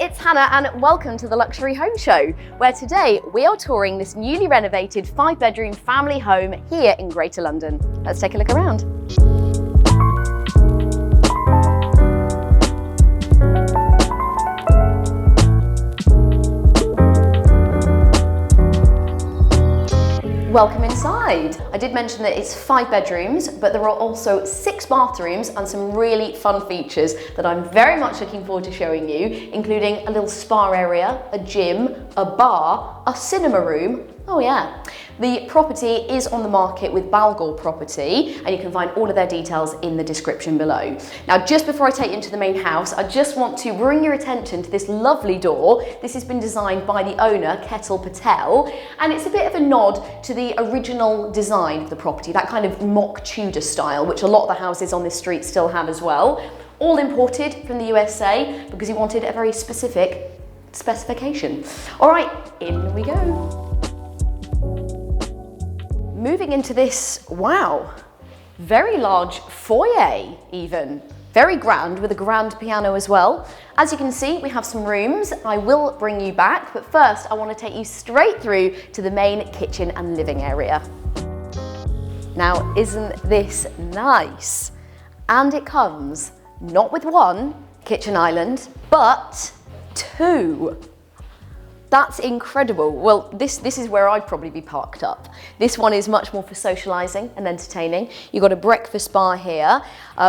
it's Hannah and welcome to the Luxury Home Show, where today we are touring this newly renovated 5-bedroom family home here in Greater London. Let's take a look around. Welcome inside. I did mention that it's 5 bedrooms, but there are also 6 bathrooms and some really fun features that I'm very much looking forward to showing you, including a little spa area, a gym, a bar, a cinema room. Oh yeah. The property is on the market with Balgore Property, and you can find all of their details in the description below. Now, just before I take you into the main house, I just want to bring your attention to this lovely door. This has been designed by the owner, Ketul Patel, and it's a bit of a nod to the original design of the property, that kind of mock Tudor style, which a lot of the houses on this street still have as well. All imported from the USA because he wanted a very specific specification. All right, in we go. Moving into this, wow, very large foyer even. Very grand, with a grand piano as well. As you can see, we have some rooms. I will bring you back, but first I want to take you straight through to the main kitchen and living area. Now, isn't this nice? And it comes not with one kitchen island, but 2. That's incredible. Well, this is where I'd probably be parked up. This one is much more for socialising and entertaining. You've got a breakfast bar here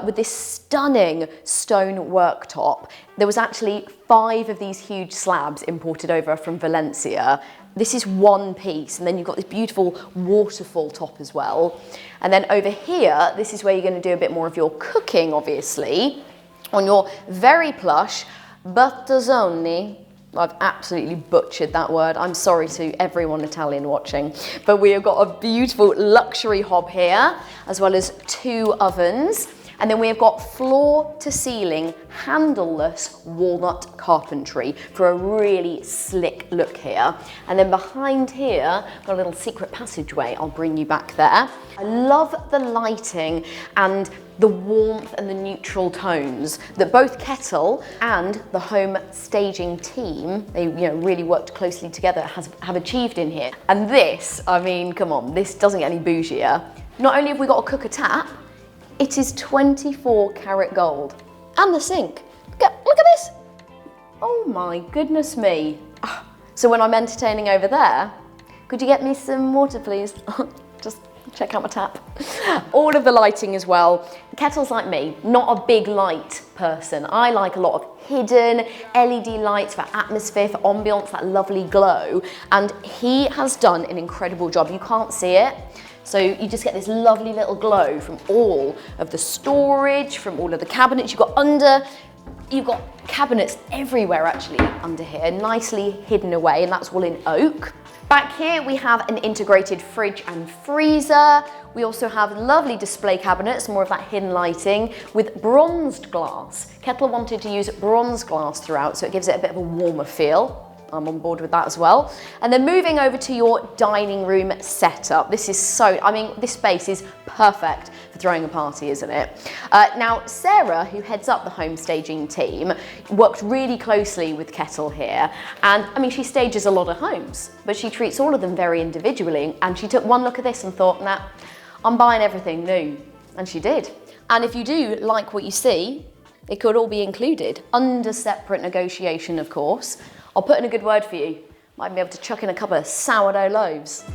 with this stunning stone worktop. There was actually 5 of these huge slabs imported over from Valencia. This is one piece, and then you've got this beautiful waterfall top as well. And then over here, this is where you're going to do a bit more of your cooking, obviously, on your very plush Bertazzoni. I've absolutely butchered that word. I'm sorry to everyone Italian watching. But we have got a beautiful luxury hob here, as well as 2 ovens. And then we have got floor to ceiling, handleless walnut carpentry for a really slick look here. And then behind here, got a little secret passageway. I'll bring you back there. I love the lighting and the warmth and the neutral tones that both Ketul and the home staging team, they really worked closely together, have achieved in here. And this, I mean, come on, this doesn't get any bougier. Not only have we got a cooker tap, it is 24 karat gold. And the sink. Look at this. Oh my goodness me. So when I'm entertaining over there, could you get me some water, please? Just check out my tap. All of the lighting as well. Ketul's like me, not a big light person. I like a lot of hidden LED lights for atmosphere, for ambience, that lovely glow. And he has done an incredible job. You can't see it. So you just get this lovely little glow from all of the storage, from all of the cabinets you've got cabinets everywhere actually under here, nicely hidden away, and that's all in oak. Back here we have an integrated fridge and freezer. We also have lovely display cabinets, more of that hidden lighting with bronzed glass. Ketul wanted to use bronze glass throughout, so it gives it a bit of a warmer feel. I'm on board with that as well. And then moving over to your dining room setup. This space is perfect for throwing a party, isn't it? Now, Sarah, who heads up the home staging team, worked really closely with Ketul here. And she stages a lot of homes, but she treats all of them very individually. And she took one look at this and thought, nah, I'm buying everything new. And she did. And if you do like what you see, it could all be included under separate negotiation, of course. I'll put in a good word for you. Might be able to chuck in a couple of sourdough loaves.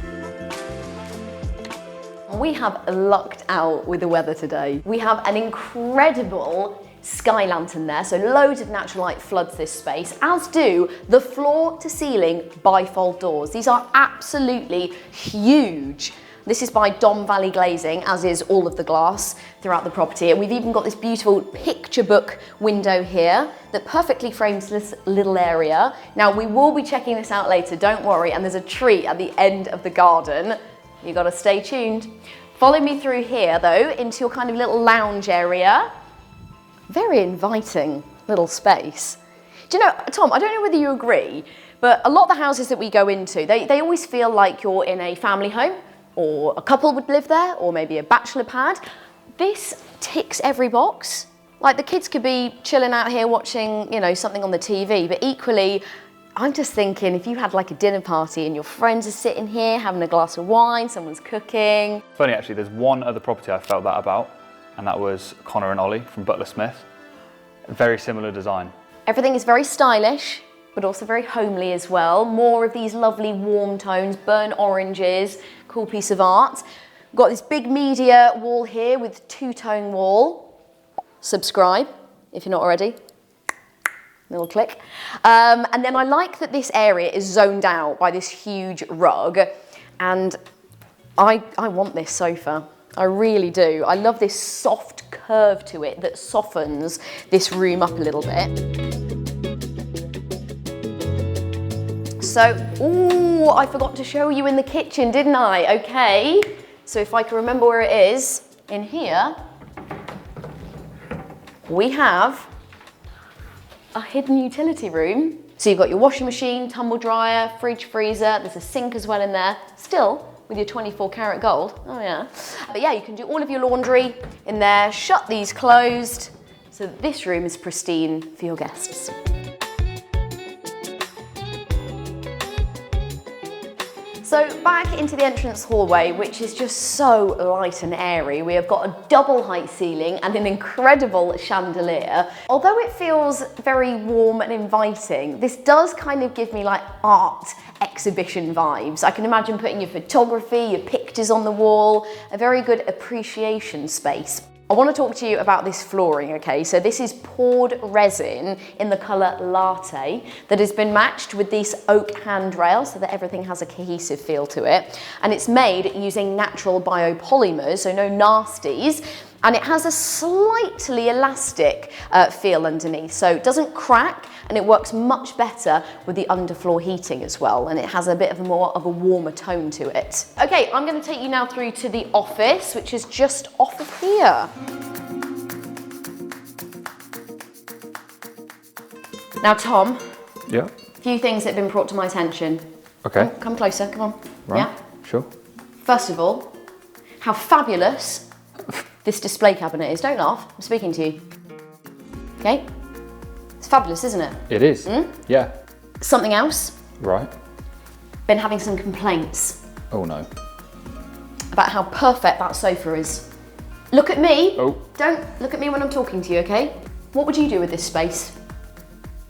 We have lucked out with the weather today. We have an incredible sky lantern there, so loads of natural light floods this space, as do the floor to ceiling bifold doors. These are absolutely huge. This is by Dom Valley Glazing, as is all of the glass throughout the property. And we've even got this beautiful picture book window here that perfectly frames this little area. Now, we will be checking this out later, don't worry. And there's a tree at the end of the garden. You gotta stay tuned. Follow me through here though, into your kind of little lounge area. Very inviting little space. Do you know, Tom, I don't know whether you agree, but a lot of the houses that we go into, they always feel like you're in a family home, or a couple would live there, or maybe a bachelor pad. This ticks every box. Like the kids could be chilling out here watching, you know, something on the TV, but equally, I'm just thinking if you had like a dinner party and your friends are sitting here having a glass of wine, someone's cooking. Funny actually, there's one other property I felt that about, and that was Connor and Ollie from Butler Smith. Very similar design. Everything is very stylish, but also very homely as well. More of these lovely warm tones, burnt oranges, cool piece of art. We've got this big media wall here with two-tone wall. Subscribe if you're not already. Little click. And then I like that this area is zoned out by this huge rug, and I want this sofa. I really do. I love this soft curve to it that softens this room up a little bit. So, ooh, I forgot to show you in the kitchen, didn't I? Okay, so if I can remember where it is, in here, we have a hidden utility room. So you've got your washing machine, tumble dryer, fridge, freezer, there's a sink as well in there, still with your 24 karat gold, oh yeah. But yeah, you can do all of your laundry in there, shut these closed, so that this room is pristine for your guests. So back into the entrance hallway, which is just so light and airy. We have got a double height ceiling and an incredible chandelier. Although it feels very warm and inviting, this does kind of give me like art exhibition vibes. I can imagine putting your photography, your pictures on the wall, a very good appreciation space. I want to talk to you about this flooring, okay? So this is poured resin in the colour latte that has been matched with this oak handrail so that everything has a cohesive feel to it. And it's made using natural biopolymers, so no nasties. And it has a slightly elastic feel underneath, so it doesn't crack, and it works much better with the underfloor heating as well, and it has a bit of more of a warmer tone to it. Okay, I'm going to take you now through to the office, which is just off of here. Now, Tom. Yeah. A few things that have been brought to my attention. Okay. Come closer, come on. Right. Yeah? Sure. First of all, how fabulous this display cabinet is. Don't laugh, I'm speaking to you. Okay? It's fabulous, isn't it? It is. Yeah. Something else. Right. Been having some complaints Oh no. about how perfect that sofa is. Look at me. Oh. Don't look at me when I'm talking to you, okay? What would you do with this space?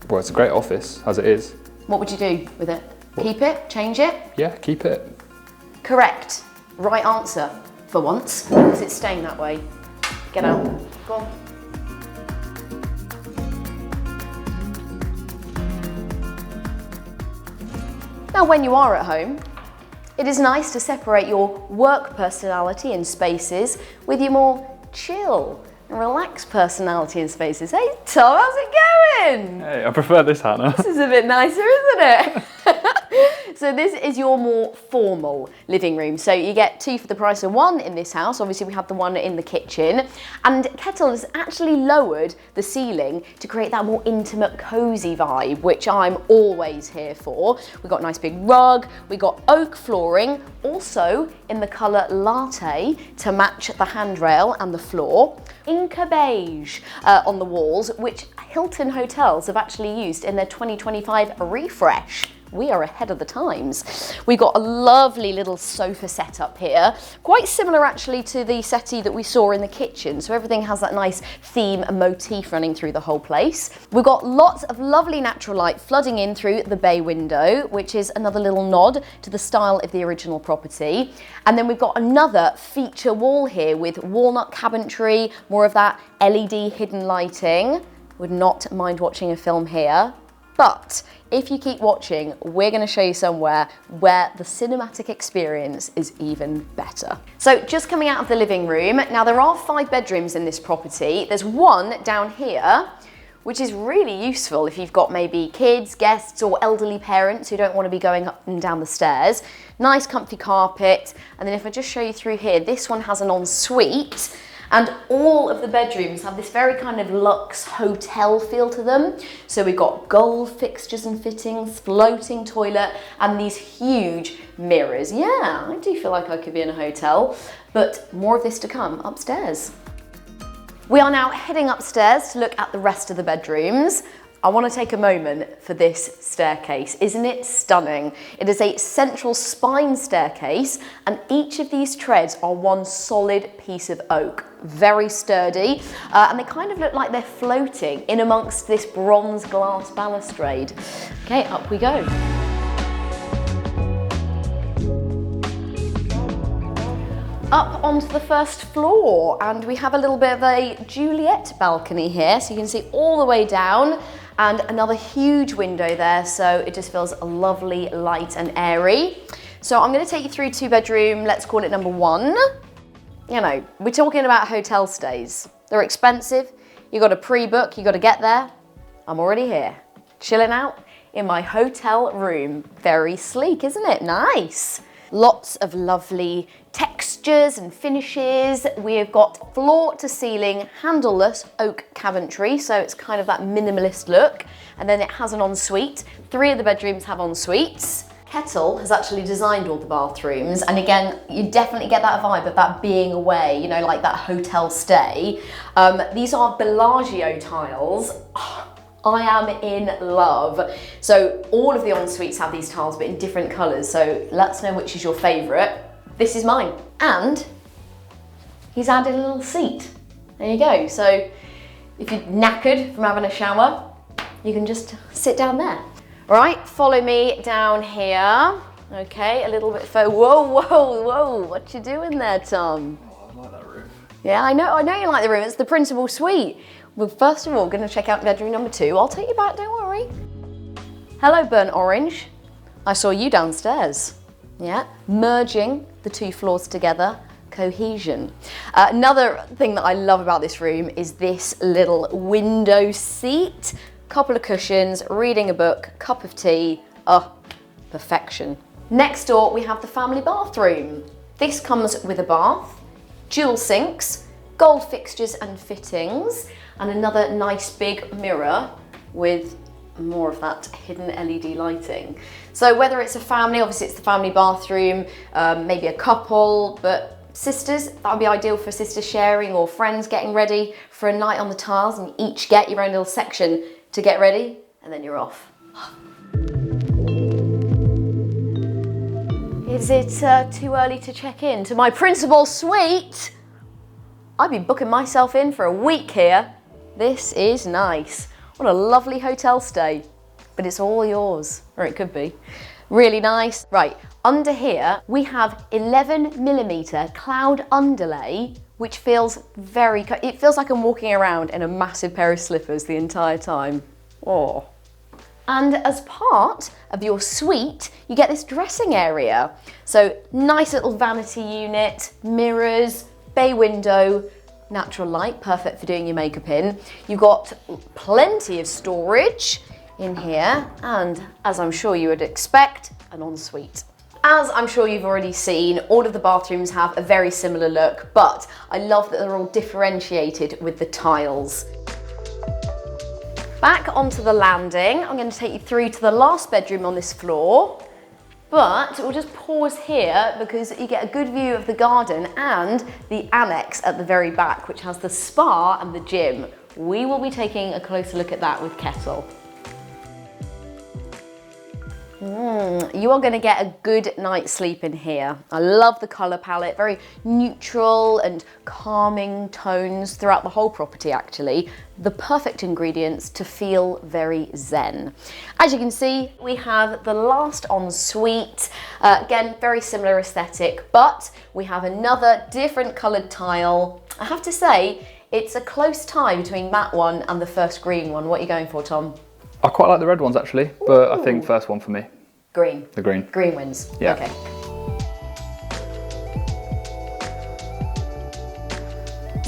Well, it's a great office as it is. What would you do with it? Keep it? Change it? Yeah, keep it. Correct. Right answer. For once, because it's staying that way. Get out. Go on. Now, when you are at home, it is nice to separate your work personality and spaces with your more chill and relaxed personality and spaces. Hey Tom, how's it going? Hey, I prefer this, Hannah. This is a bit nicer, isn't it? So this is your more formal living room. So you get two for the price of one in this house. Obviously we have the one in the kitchen. And Ketul has actually lowered the ceiling to create that more intimate, cozy vibe, which I'm always here for. We've got a nice big rug. We got oak flooring, also in the colour latte to match the handrail and the floor. Inca beige on the walls, which Hilton hotels have actually used in their 2025 refresh. We are ahead of the times. We've got a lovely little sofa set up here, quite similar actually to the settee that we saw in the kitchen. So everything has that nice theme and motif running through the whole place. We've got lots of lovely natural light flooding in through the bay window, which is another little nod to the style of the original property. And then we've got another feature wall here with walnut cabinetry, more of that LED hidden lighting. Would not mind watching a film here. But if you keep watching, we're going to show you somewhere where the cinematic experience is even better. So just coming out of the living room, now there are 5 bedrooms in this property. There's one down here, which is really useful if you've got maybe kids, guests, or elderly parents who don't want to be going up and down the stairs. Nice comfy carpet. And then if I just show you through here, this one has an ensuite. And all of the bedrooms have this very kind of luxe hotel feel to them. So we've got gold fixtures and fittings, floating toilet, and these huge mirrors. Yeah, I do feel like I could be in a hotel, but more of this to come upstairs. We are now heading upstairs to look at the rest of the bedrooms. I want to take a moment for this staircase. Isn't it stunning? It is a central spine staircase, and each of these treads are one solid piece of oak. Very sturdy, and they kind of look like they're floating in amongst this bronze glass balustrade. Okay, up we go. Up onto the first floor, and we have a little bit of a Juliet balcony here, so you can see all the way down, and another huge window there, so it just feels lovely, light and airy. So I'm going to take you through two bedroom, let's call it number one. You know, we're talking about hotel stays. They're expensive, you got to pre-book, you got to get there. I'm already here, chilling out in my hotel room. Very sleek, isn't it? Nice. Lots of lovely textures and finishes. We've got floor to ceiling handleless oak cabinetry, so it's kind of that minimalist look. And then it has an ensuite. 3 of the bedrooms have ensuites. Ketul has actually designed all the bathrooms, and again, you definitely get that vibe of that being away, you know, like that hotel stay. These are Bellagio tiles. I am in love. So all of the en-suites have these tiles, but in different colours. So let us know which is your favourite. This is mine. And he's added a little seat. There you go. So if you're knackered from having a shower, you can just sit down there. All right, follow me down here. Okay, a little bit whoa, whoa, whoa. What you doing there, Tom? Oh, I like that room. Yeah, I know you like the room. It's the principal suite. Well, first of all, we're going to check out bedroom number 2. I'll take you back, don't worry. Hello, burnt orange. I saw you downstairs. Yeah, merging the 2 floors together, cohesion. Another thing that I love about this room is this little window seat. Couple of cushions, reading a book, cup of tea. Oh, perfection. Next door, we have the family bathroom. This comes with a bath, dual sinks, gold fixtures and fittings, and another nice big mirror with more of that hidden LED lighting. So whether it's a family, obviously it's the family bathroom, maybe a couple, but sisters, that would be ideal for sister sharing or friends getting ready for a night on the tiles, and you each get your own little section to get ready, and then you're off. Is it too early to check in to my principal suite? I've been booking myself in for a week here. This is nice. What a lovely hotel stay. But it's all yours, or it could be. Really nice. Right, under here, we have 11mm cloud underlay, which feels it feels like I'm walking around in a massive pair of slippers the entire time. Oh. And as part of your suite, you get this dressing area. So nice little vanity unit, mirrors, bay window, natural light, perfect for doing your makeup in. You've got plenty of storage in here, and as I'm sure you would expect, an ensuite. As I'm sure you've already seen, all of the bathrooms have a very similar look, but I love that they're all differentiated with the tiles. Back onto the landing, I'm going to take you through to the last bedroom on this floor. But we'll just pause here because you get a good view of the garden and the annex at the very back, which has the spa and the gym. We will be taking a closer look at that with Ketul. You are going to get a good night's sleep in here. I love the colour palette, very neutral and calming tones throughout the whole property actually. The perfect ingredients to feel very zen. As you can see, we have the last ensuite. Again, very similar aesthetic, but we have another different coloured tile. I have to say, it's a close tie between that one and the first green one. What are you going for, Tom? I quite like the red ones actually, but I think first one for me. Green. The green. Green wins. Yeah. Okay.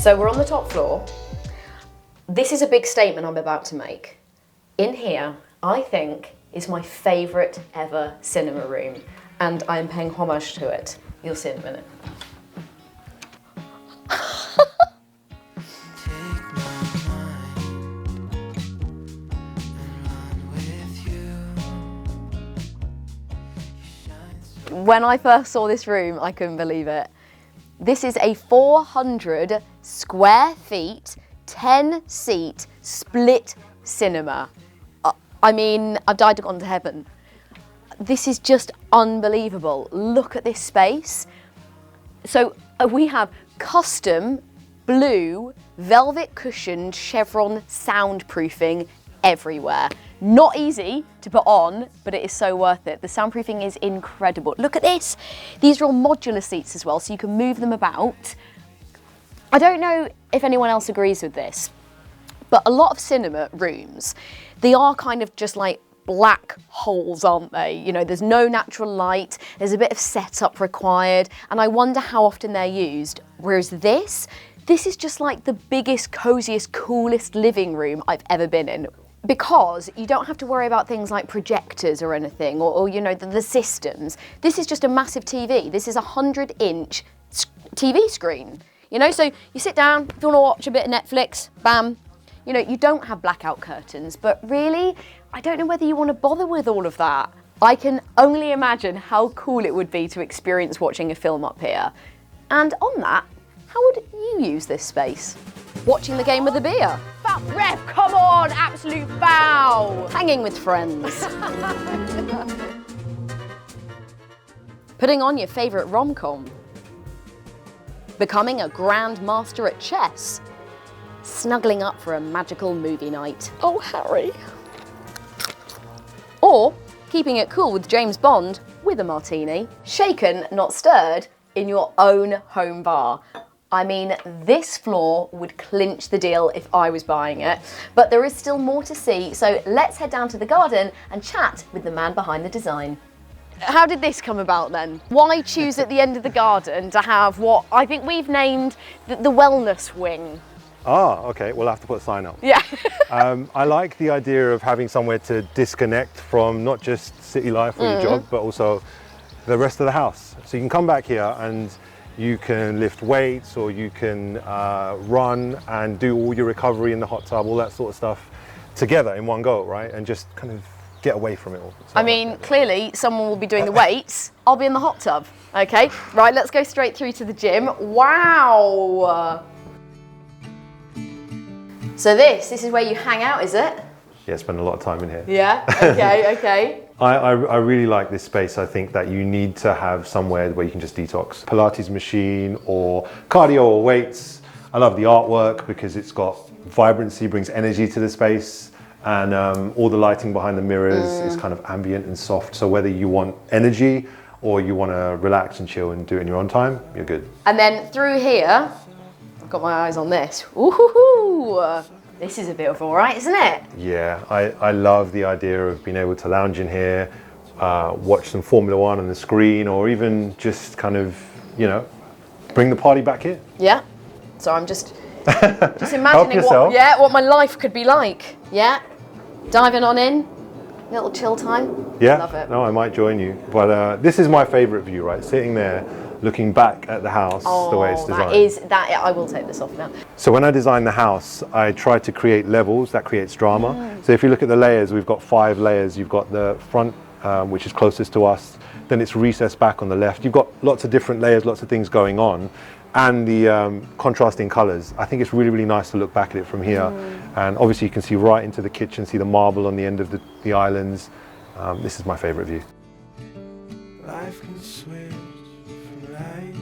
So we're on the top floor. This is a big statement I'm about to make. In here, I think, is my favourite ever cinema room, and I am paying homage to it. You'll see in a minute. When I first saw this room, I couldn't believe it. This is a 400 square feet 10-seat split cinema. I mean, I've died and gone to heaven. This is just unbelievable. Look at this space. So we have custom blue velvet cushioned chevron soundproofing everywhere. Not easy to put on, but it is so worth it. The soundproofing is incredible. Look at this. These are all modular seats as well, so you can move them about. I don't know if anyone else agrees with this, but a lot of cinema rooms, they are kind of just like black holes, aren't they? You know, there's no natural light, there's a bit of setup required, and I wonder how often they're used. Whereas this is just like the biggest, coziest, coolest living room I've ever been in. Because you don't have to worry about things like projectors or anything, or you know, the systems. This is just a massive TV. This is a 100-inch TV screen. You know, so you sit down, if you want to watch a bit of Netflix, bam. You know, you don't have blackout curtains, but really, I don't know whether you want to bother with all of that. I can only imagine how cool it would be to experience watching a film up here. And on that, how would you use this space? Watching the game with a beer? Fuck ref, come on, absolute foul! Hanging with friends. Putting on your favourite rom-com. Becoming a grandmaster at chess. Snuggling up for a magical movie night. Oh, Harry. Or keeping it cool with James Bond with a martini. Shaken, not stirred, in your own home bar. I mean, this floor would clinch the deal if I was buying it. But there is still more to see, so let's head down to the garden and chat with the man behind the design. How did this come about then? Why choose at the end of the garden to have what I think we've named the wellness wing? Ah, okay, we'll have to put a sign up. Yeah. I like the idea of having somewhere to disconnect from not just city life or your job, but also the rest of the house. So you can come back here and you can lift weights, or you can run and do all your recovery in the hot tub, all that sort of stuff together in one go, right? And just kind of get away from it all. I mean, clearly someone will be doing the weights. I'll be in the hot tub. Okay, right, let's go straight through to the gym. Wow. So this is where you hang out, is it? Yeah, spend a lot of time in here. Yeah, okay, okay. I really like this space. I think that you need to have somewhere where you can just detox. Pilates machine or cardio or weights. I love the artwork because it's got vibrancy, brings energy to the space, and all the lighting behind the mirrors is kind of ambient and soft. So whether you want energy or you want to relax and chill and do it in your own time, you're good. And then through here, I've got my eyes on this. Ooh, this is a bit of all right, isn't it? Yeah, I love the idea of being able to lounge in here, watch some Formula One on the screen, or even just kind of, you know, bring the party back here. Yeah. So I'm just imagining what my life could be like. Yeah. Diving on in, little chill time. Yeah. Love it. No, I might join you. But this is my favourite view, right? Sitting there, looking back at the house the way it's designed. I will take this off now. So when I designed the house, I tried to create levels that creates drama. So if you look at the layers, we've got 5 layers. You've got the front, which is closest to us. Then it's recessed back on the left. You've got lots of different layers, lots of things going on. And the contrasting colours. I think it's really, really nice to look back at it from here. And obviously you can see right into the kitchen, see the marble on the end of the islands. This is my favourite view. Life can switch from light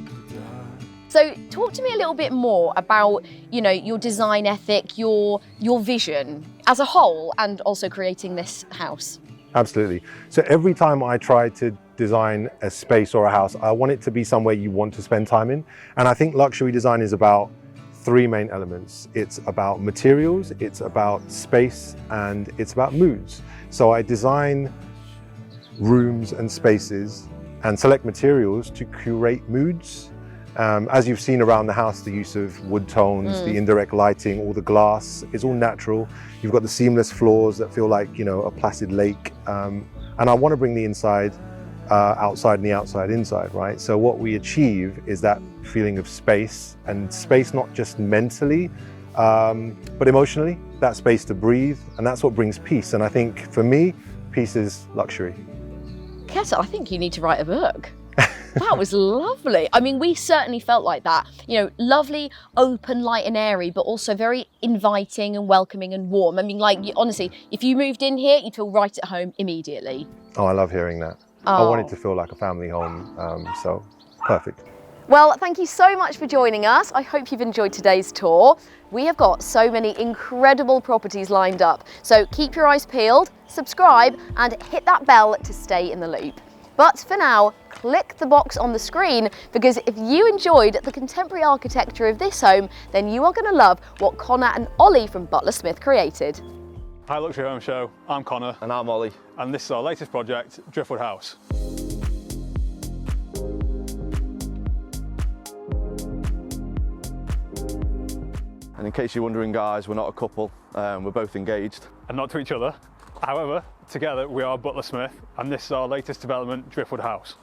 to dark. So talk to me a little bit more about, you know, your design ethic, your vision as a whole, and also creating this house. Absolutely. So every time I try to design a space or a house, I want it to be somewhere you want to spend time in. And I think luxury design is about 3 main elements. It's about materials, it's about space, and it's about moods. So I design rooms and spaces and select materials to curate moods. As you've seen around the house, the use of wood tones, the indirect lighting, all the glass is all natural. You've got the seamless floors that feel like, you know, a placid lake. And I want to bring the inside outside and the outside inside, right? So what we achieve is that feeling of space, and space not just mentally, but emotionally, that space to breathe. And that's what brings peace. And I think for me, peace is luxury. Ketul, I think you need to write a book. That was lovely. I mean, we certainly felt like that. You know, lovely, open, light and airy, but also very inviting and welcoming and warm. I mean, like, honestly, if you moved in here, you'd feel right at home immediately. Oh, I love hearing that. I want it to feel like a family home, so perfect. Well, thank you so much for joining us. I hope you've enjoyed today's tour. We have got so many incredible properties lined up. So keep your eyes peeled, subscribe and hit that bell to stay in the loop. But for now, click the box on the screen, because if you enjoyed the contemporary architecture of this home, then you are going to love what Connor and Ollie from Butler Smith created. Hi Luxury Home Show, I'm Connor. And I'm Ollie. And this is our latest project, Driftwood House. And in case you're wondering, guys, we're not a couple, we're both engaged. And not to each other. However, together we are Butler Smith, and this is our latest development, Driftwood House.